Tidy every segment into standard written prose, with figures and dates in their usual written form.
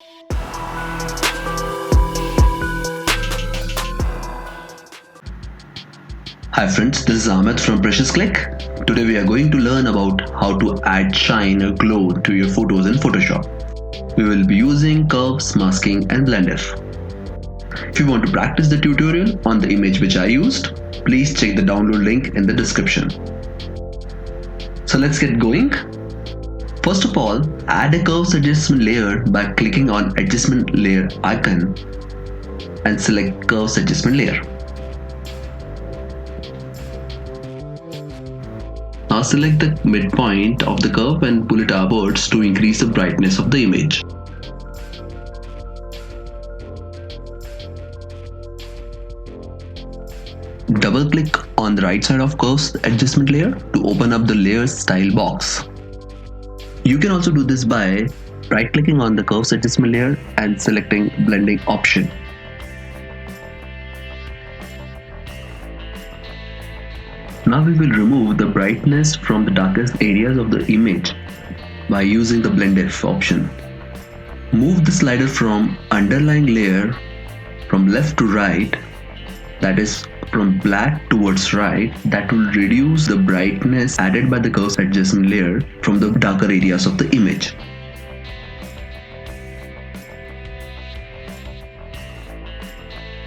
Hi friends, this is Ahmed from PreciousClick. Today we are going to learn about how to add shine or glow to your photos in Photoshop. We will be using curves, masking and blender. If you want to practice the tutorial on the image which I used, please check the download link in the description. So let's get going. First of all, add a curves adjustment layer by clicking on adjustment layer icon and select curves adjustment layer. Now select the midpoint of the curve and pull it upwards to increase the brightness of the image. Double click on the right side of curves adjustment layer to open up the layers style box. You can also do this by right clicking on the curves adjustment layer and selecting blending option. Now we will remove the brightness from the darkest areas of the image by using the blend F option. Move the slider from underlying layer from left to right, that is from black towards right. That will reduce the brightness added by the curves adjustment layer from the darker areas of the image.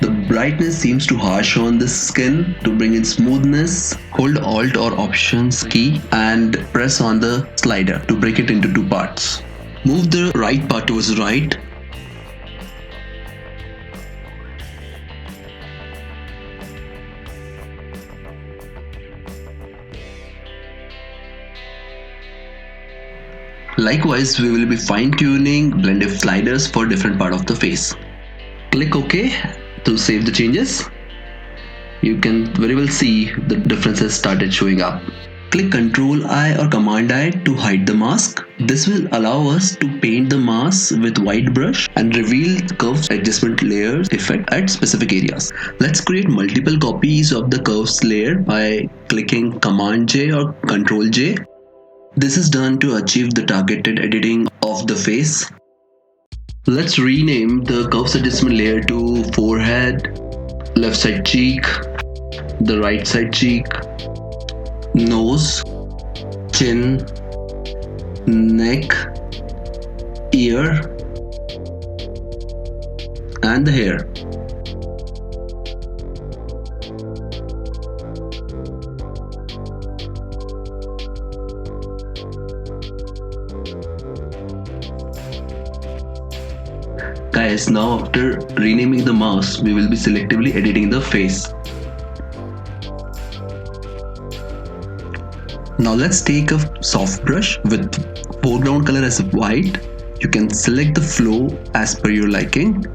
The brightness seems too harsh on the skin. To bring in smoothness, hold Alt or Options key and press on the slider to break it into two parts. Move the right part towards the right. Likewise, we will be fine-tuning blend F sliders for different part of the face. Click OK to save the changes. You can very well see the differences started showing up. Click Ctrl I or Command I to hide the mask. This will allow us to paint the mask with white brush and reveal the curves adjustment layers effect at specific areas. Let's create multiple copies of the curves layer by clicking Command J or Ctrl J. This is done to achieve the targeted editing of the face. Let's rename the curves adjustment layer to forehead, left side cheek, the right side cheek, nose, chin, neck, ear, and the hair. Guys, now after renaming the mask, we will be selectively editing the face. Now let's take a soft brush with foreground color as white. You can select the flow as per your liking.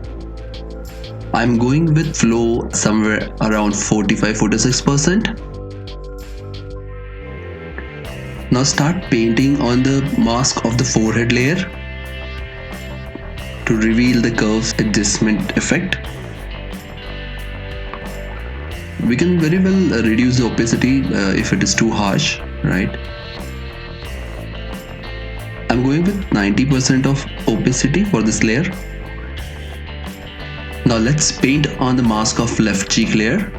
I'm going with flow somewhere around 45-46%. Now start painting on the mask of the forehead layer to reveal the curves adjustment effect. We can very well reduce the opacity if it is too harsh, right? I'm going with 90% of opacity for this layer. Now let's paint on the mask of left cheek layer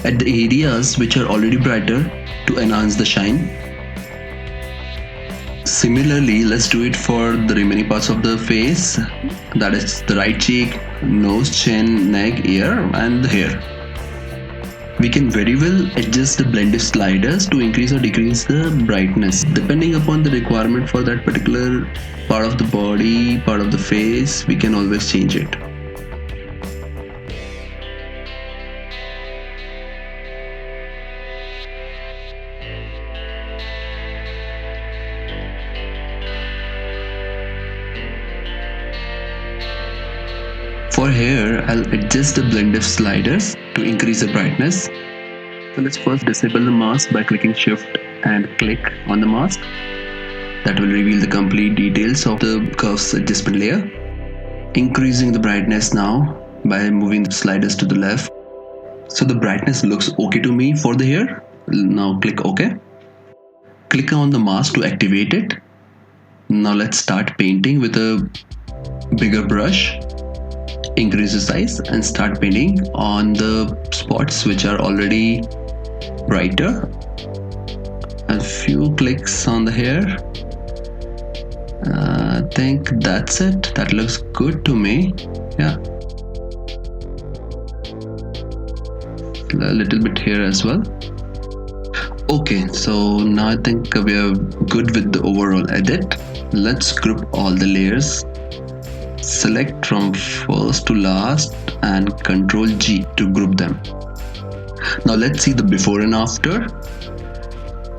at the areas which are already brighter to enhance the shine. Similarly, let's do it for the remaining parts of the face, that is the right cheek, nose, chin, neck, ear and the hair. We can very well adjust the blend F sliders to increase or decrease the brightness depending upon the requirement for that particular part of the body, part of the face. We can always change it. For hair, I'll adjust the blend F sliders to increase the brightness. So let's first disable the mask by clicking Shift and click on the mask. That will reveal the complete details of the curves adjustment layer. Increasing the brightness now by moving the sliders to the left. So the brightness looks okay to me for the hair. Now click OK. Click on the mask to activate it. Now let's start painting with a bigger brush, increase the size and start painting on the spots which are already brighter. A few clicks on the hair. I think that's it. That looks good to me. Yeah. A little bit here as well. Okay, so now I think we are good with the overall edit. Let's group all the layers. Select from first to last and Control G to group them. Now let's see the before and after.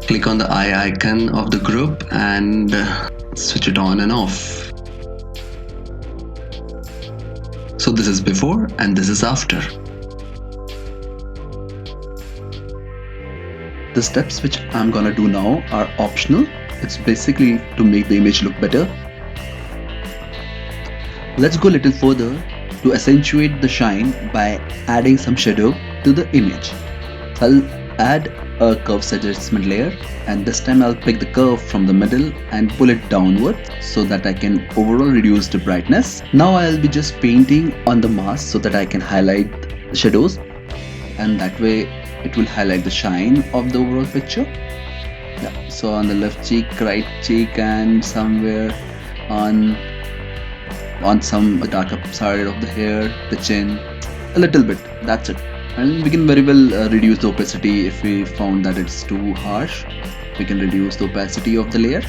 Click on the eye icon of the group and switch it on and off. So this is before and this is after. The steps which I'm gonna do now are optional. It's basically to make the image look better. Let's go a little further to accentuate the shine by adding some shadow to the image. I'll add a curve adjustment layer, and this time I'll pick the curve from the middle and pull it downwards so that I can overall reduce the brightness. Now I'll be just painting on the mask so that I can highlight the shadows, and that way it will highlight the shine of the overall picture. Yeah, so on the left cheek, right cheek, and somewhere on some darker side of the hair, the chin, a little bit. That's it. And we can very well reduce the opacity if we found that it's too harsh. We can reduce the opacity of the layer.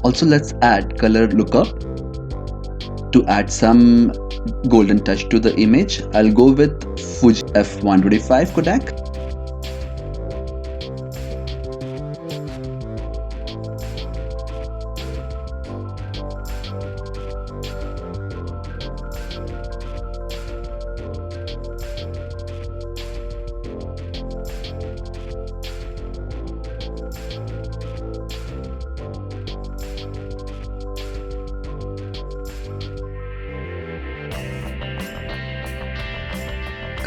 Also, let's add color lookup to add some golden touch to the image. I'll go with Fuji F125 Kodak.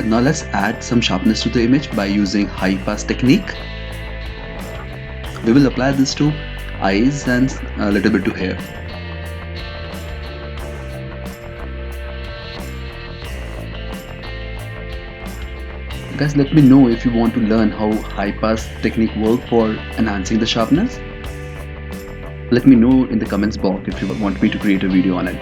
Now let's add some sharpness to the image by using high pass technique. We will apply this to eyes and a little bit to hair. Guys, let me know if you want to learn how high pass technique works for enhancing the sharpness. Let me know in the comments box if you want me to create a video on it.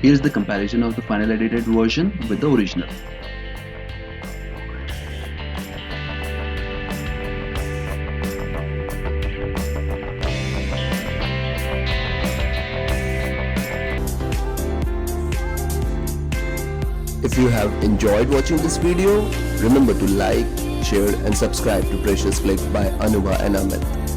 Here's the comparison of the final edited version with the original. If you have enjoyed watching this video, remember to like, share and subscribe to PreciousClick by Anubha and Amit.